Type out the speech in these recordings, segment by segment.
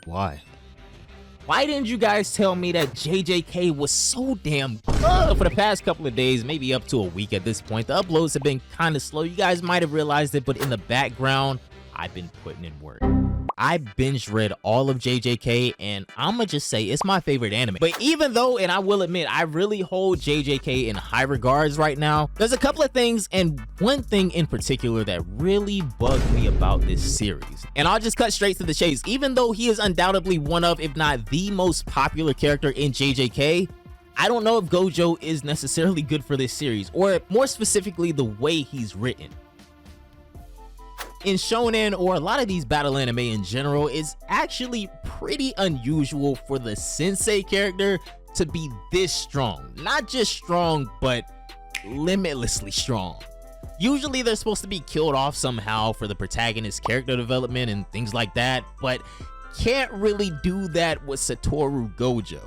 Why? Why didn't you guys tell me that JJK was so damn good? For the past couple of days, maybe up to a week at this point, the uploads have been kind of slow. You guys might have realized it, but in the background, I've been putting in work. I binge read all of JJK, and I'ma just say it's my favorite anime. But even though, and I will admit, I really hold JJK in high regards right now, there's a couple of things, and one thing in particular that really bugged me about this series. And I'll just cut straight to the chase. Even though he is undoubtedly one of, if not the most popular character in JJK, I don't know if Gojo is necessarily good for this series, or more specifically, the way he's written. In shonen, or a lot of these battle anime in general, it's actually pretty unusual for the sensei character to be this strong. Not just strong, but limitlessly strong. Usually they're supposed to be killed off somehow for the protagonist's character development and things like that, but can't really do that with Satoru Gojo.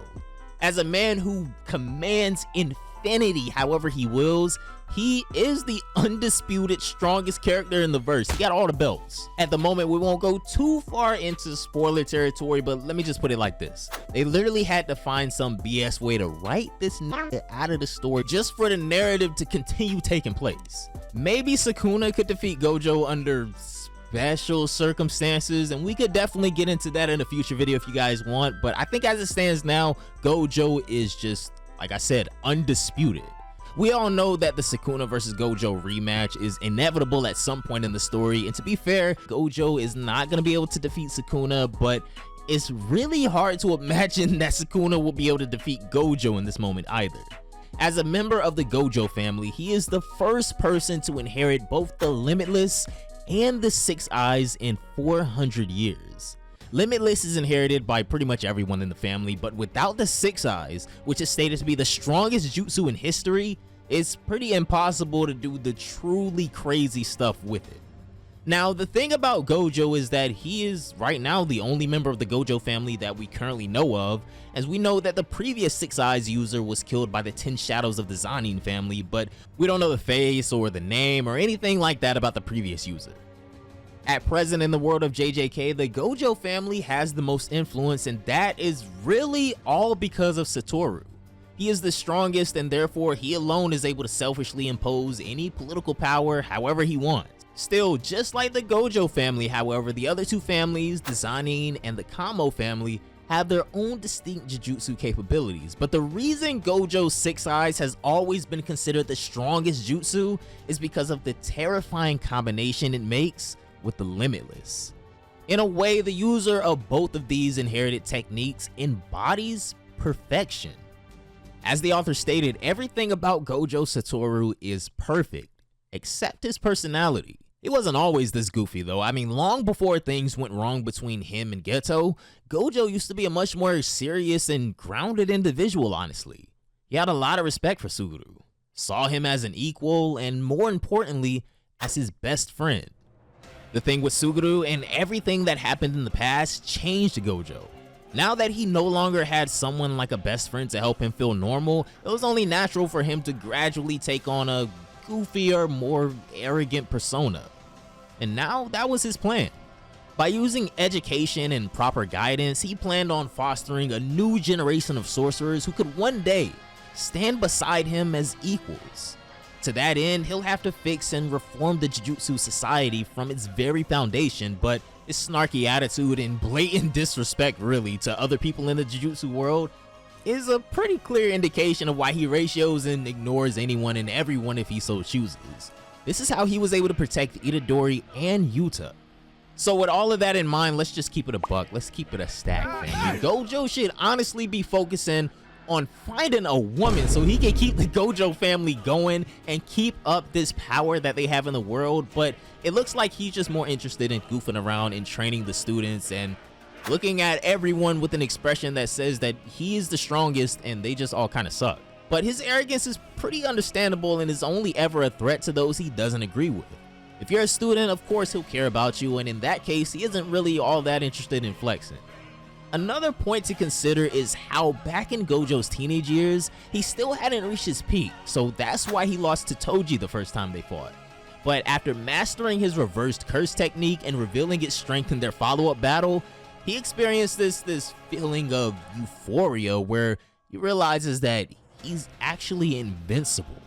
As a man who commands infinity however he wills, he is the undisputed strongest character in the verse. He got all the belts. At the moment, we won't go too far into spoiler territory, but let me just put it like this. They literally had to find some BS way to write this out of the story just for the narrative to continue taking place. Maybe Sukuna could defeat Gojo under special circumstances, and we could definitely get into that in a future video if you guys want, but I think as it stands now, Gojo is just, like I said, undisputed. We all know that the Sukuna versus Gojo rematch is inevitable at some point in the story, and to be fair, Gojo is not going to be able to defeat Sukuna, but it's really hard to imagine that Sukuna will be able to defeat Gojo in this moment either. As a member of the Gojo family, he is the first person to inherit both the Limitless and the Six Eyes in 400 years. Limitless is inherited by pretty much everyone in the family, but without the Six Eyes, which is stated to be the strongest jutsu in history, it's pretty impossible to do the truly crazy stuff with it. Now, the thing about Gojo is that he is right now the only member of the Gojo family that we currently know of, as we know that the previous Six Eyes user was killed by the 10 Shadows of the Zanin family, but we don't know the face or the name or anything like that about the previous user. At present in the world of JJK, the Gojo family has the most influence, and that is really all because of Satoru. He is the strongest, and therefore he alone is able to selfishly impose any political power however he wants. Still, just like the Gojo family, however, the other two families, the Zanin and the Kamo family, have their own distinct jujutsu capabilities, but the reason Gojo's Six Eyes has always been considered the strongest jutsu is because of the terrifying combination it makes with the Limitless. In a way, the user of both of these inherited techniques embodies perfection. As the author stated, everything about Gojo Satoru is perfect, except his personality. He wasn't always this goofy though. I mean, long before things went wrong between him and Geto, Gojo used to be a much more serious and grounded individual, honestly. He had a lot of respect for Suguru, saw him as an equal, and more importantly, as his best friend. The thing with Suguru and everything that happened in the past changed Gojo. Now that he no longer had someone like a best friend to help him feel normal, it was only natural for him to gradually take on a goofier, more arrogant persona. And now that was his plan. By using education and proper guidance, he planned on fostering a new generation of sorcerers who could one day stand beside him as equals. To that end, he'll have to fix and reform the Jujutsu society from its very foundation, but his snarky attitude and blatant disrespect really to other people in the Jujutsu world is a pretty clear indication of why he ratios and ignores anyone and everyone if he so chooses. This is how he was able to protect Itadori and Yuta. So with all of that in mind, let's just keep it a buck. Let's keep it a stack, fam. Gojo should honestly be focusing on finding a woman so he can keep the Gojo family going and keep up this power that they have in the world, but it looks like he's just more interested in goofing around and training the students and looking at everyone with an expression that says that he is the strongest and they just all kind of suck. But his arrogance is pretty understandable and is only ever a threat to those he doesn't agree with. If you're a student, of course he'll care about you, and in that case he isn't really all that interested in flexing. Another point to consider is how back in Gojo's teenage years, he still hadn't reached his peak, so that's why he lost to Toji the first time they fought. But after mastering his reversed curse technique and revealing its strength in their follow-up battle, He experienced this feeling of euphoria where he realizes that he's actually invincible.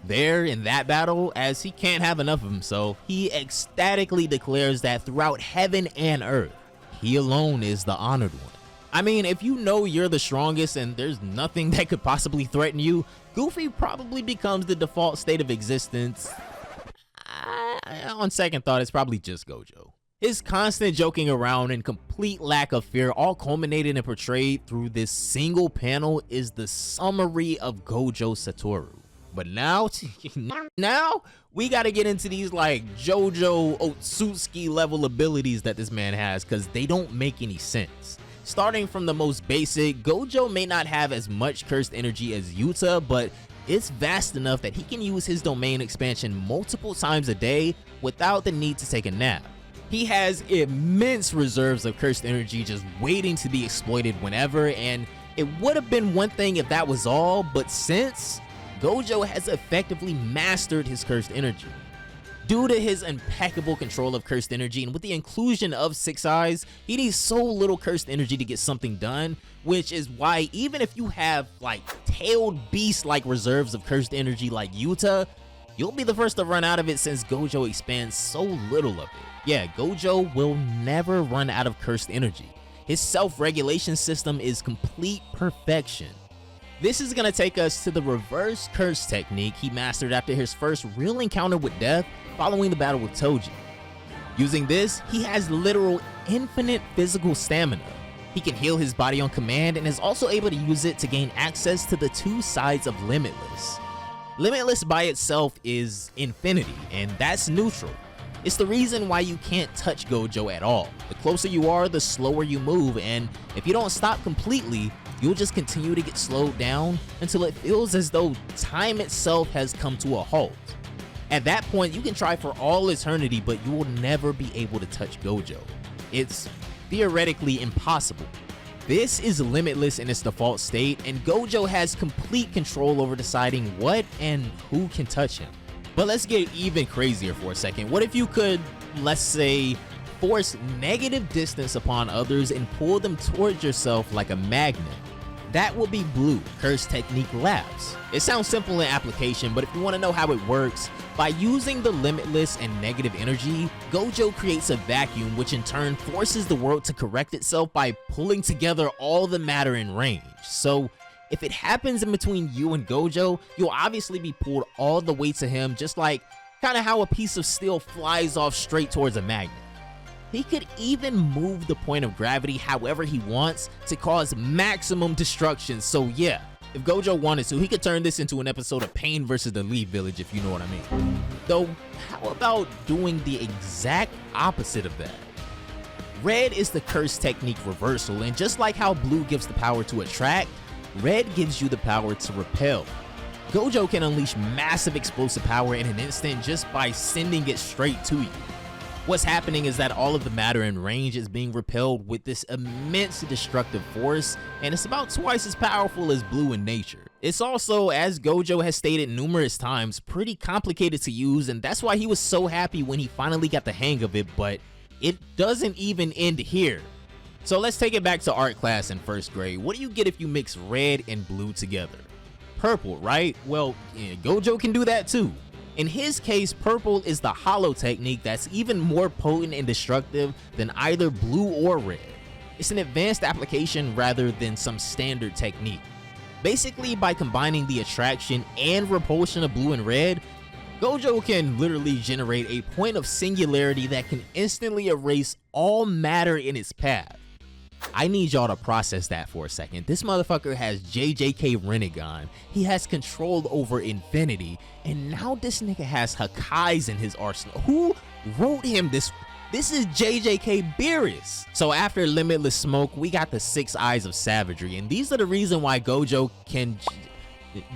There in that battle, as he can't have enough of himself, he ecstatically declares that throughout heaven and earth, he alone is the honored one. I mean, if you know you're the strongest and there's nothing that could possibly threaten you, Goofy probably becomes the default state of existence. On second thought, it's probably just Gojo. His constant joking around and complete lack of fear, all culminated and portrayed through this single panel, is the summary of Gojo Satoru. But now we gotta get into these like JoJo Otsutsuki level abilities that this man has, because they don't make any sense. Starting from the most basic, Gojo may not have as much cursed energy as Yuta, but it's vast enough that he can use his domain expansion multiple times a day without the need to take a nap. He has immense reserves of cursed energy just waiting to be exploited whenever, and it would have been one thing if that was all, but since Gojo has effectively mastered his cursed energy. Due to his impeccable control of cursed energy and with the inclusion of 6 eyes, he needs so little cursed energy to get something done, which is why even if you have like tailed beast like reserves of cursed energy like Yuta, you'll be the first to run out of it since Gojo expands so little of it. Yeah, Gojo will never run out of cursed energy. His self-regulation system is complete perfection. This is gonna take us to the reverse curse technique he mastered after his first real encounter with death following the battle with Toji. Using this, he has literal infinite physical stamina. He can heal his body on command and is also able to use it to gain access to the 2 sides of Limitless. Limitless by itself is infinity, and that's neutral. It's the reason why you can't touch Gojo at all. The closer you are, the slower you move, and if you don't stop completely, you'll just continue to get slowed down until it feels as though time itself has come to a halt. At that point, you can try for all eternity, but you will never be able to touch Gojo. It's theoretically impossible. This is Limitless in its default state, and Gojo has complete control over deciding what and who can touch him. But let's get even crazier for a second. What if you could, let's say, force negative distance upon others and pull them towards yourself like a magnet? That will be Blue, Curse Technique Labs. It sounds simple in application, but if you want to know how it works, by using the Limitless and negative energy, Gojo creates a vacuum which in turn forces the world to correct itself by pulling together all the matter in range. So if it happens in between you and Gojo, you'll obviously be pulled all the way to him, just like kind of how a piece of steel flies off straight towards a magnet. He could even move the point of gravity however he wants to cause maximum destruction. So yeah, if Gojo wanted to, he could turn this into an episode of Pain versus the Leaf Village, if you know what I mean. Though, how about doing the exact opposite of that? Red is the curse technique reversal, and just like how Blue gives the power to attract, Red gives you the power to repel. Gojo can unleash massive explosive power in an instant just by sending it straight to you. What's happening is that all of the matter in range is being repelled with this immense destructive force, and it's about twice as powerful as Blue in nature. It's also, as Gojo has stated numerous times, pretty complicated to use, and that's why he was so happy when he finally got the hang of it, but it doesn't even end here. So let's take it back to art class in first grade. What do you get if you mix red and blue together? Purple, right? Well, yeah, Gojo can do that too. In his case, purple is the hollow technique that's even more potent and destructive than either blue or red. It's an advanced application rather than some standard technique. Basically, by combining the attraction and repulsion of blue and red, Gojo can literally generate a point of singularity that can instantly erase all matter in its path. I need y'all to process that for a second. This motherfucker has JJK Rinnegan, he has control over infinity, and now this nigga has Hakkai's in his arsenal. Who wrote him this? This is JJK Beerus. So after Limitless Smoke, we got the 6 eyes of savagery, and these are the reason why Gojo can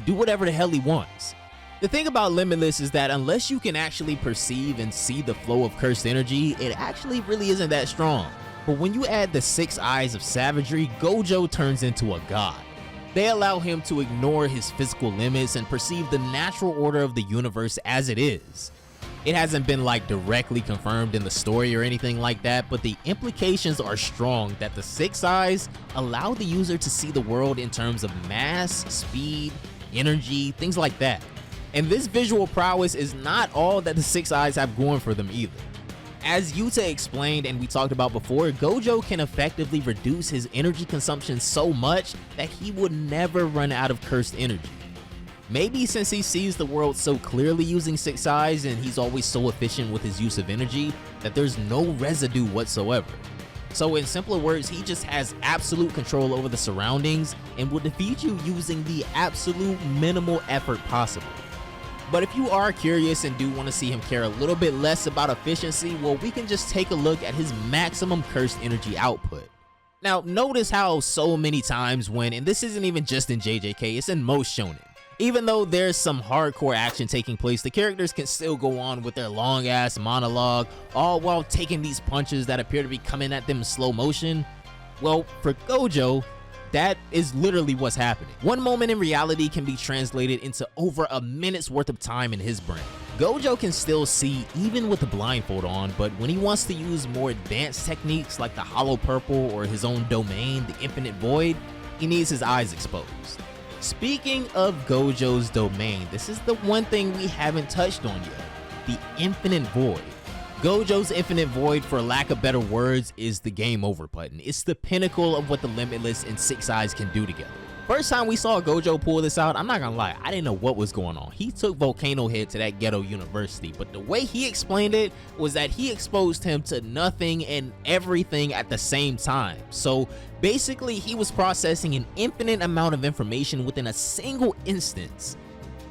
do whatever the hell he wants. The thing about Limitless is that unless you can actually perceive and see the flow of cursed energy, it actually really isn't that strong. But when you add the 6 eyes of savagery, Gojo turns into a god. They allow him to ignore his physical limits and perceive the natural order of the universe as it is. It hasn't been like directly confirmed in the story or anything like that, but the implications are strong that the Six Eyes allow the user to see the world in terms of mass, speed, energy, things like that. And this visual prowess is not all that the Six Eyes have going for them either. As Yuta explained and we talked about before, Gojo can effectively reduce his energy consumption so much that he would never run out of cursed energy. Maybe since he sees the world so clearly using Six Eyes and he's always so efficient with his use of energy that there's no residue whatsoever. So in simpler words, he just has absolute control over the surroundings and will defeat you using the absolute minimal effort possible. But if you are curious and do want to see him care a little bit less about efficiency, well, we can just take a look at his maximum cursed energy output. Now, notice how so many times when, and this isn't even just in JJK, it's in most shonen, even though there's some hardcore action taking place, the characters can still go on with their long ass monologue, all while taking these punches that appear to be coming at them in slow motion. Well, for Gojo, that is literally what's happening. One moment in reality can be translated into over a minute's worth of time in his brain. Gojo can still see even with the blindfold on, but when he wants to use more advanced techniques like the hollow purple or his own domain, the infinite void, he needs his eyes exposed. Speaking of Gojo's domain, this is the one thing we haven't touched on yet, the infinite void. Gojo's infinite void, for lack of better words, is the game over button. It's the pinnacle of what the Limitless and Six Eyes can do together. First time we saw Gojo pull this out, I'm not gonna lie, I didn't know what was going on. He took Volcano Head to that ghetto university, but the way he explained it was that he exposed him to nothing and everything at the same time. So basically, he was processing an infinite amount of information within a single instance.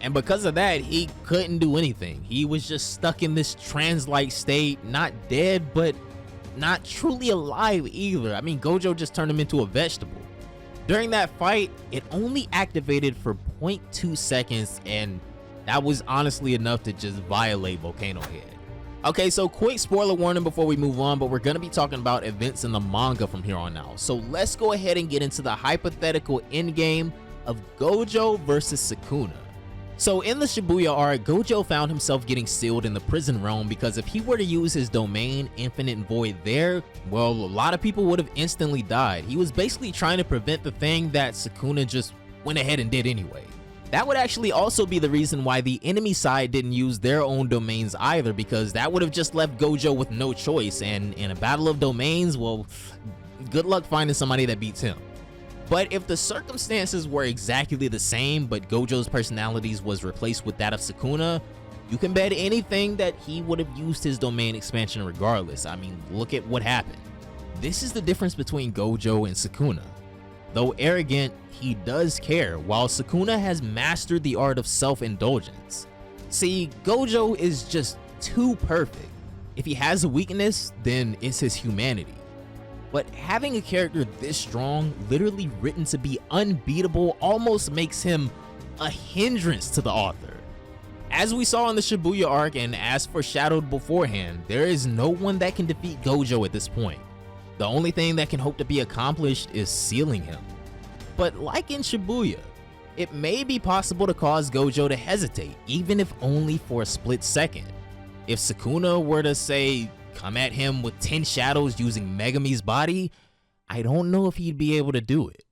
And because of that, he couldn't do anything. He was just stuck in this trance-like state, not dead, but not truly alive either. I mean, Gojo just turned him into a vegetable. During that fight, it only activated for 0.2 seconds, and that was honestly enough to just violate Volcano Head. Okay, so quick spoiler warning before we move on, but we're gonna be talking about events in the manga from here on out. So let's go ahead and get into the hypothetical endgame of Gojo versus Sukuna. So in the Shibuya arc, Gojo found himself getting sealed in the prison realm because if he were to use his domain, Infinite Void, there, well, a lot of people would have instantly died. He was basically trying to prevent the thing that Sukuna just went ahead and did anyway. That would actually also be the reason why the enemy side didn't use their own domains either, because that would have just left Gojo with no choice, and in a battle of domains, well, good luck finding somebody that beats him. But if the circumstances were exactly the same, but Gojo's personalities was replaced with that of Sukuna, you can bet anything that he would have used his domain expansion regardless. I mean, look at what happened. This is the difference between Gojo and Sukuna. Though arrogant, he does care, while Sukuna has mastered the art of self-indulgence. See, Gojo is just too perfect. If he has a weakness, then it's his humanity. But having a character this strong, literally written to be unbeatable, almost makes him a hindrance to the author. As we saw in the Shibuya arc and as foreshadowed beforehand, there is no one that can defeat Gojo at this point. The only thing that can hope to be accomplished is sealing him. But like in Shibuya, it may be possible to cause Gojo to hesitate, even if only for a split second. If Sukuna were to say, come at him with 10 shadows using Megami's body, I don't know if he'd be able to do it.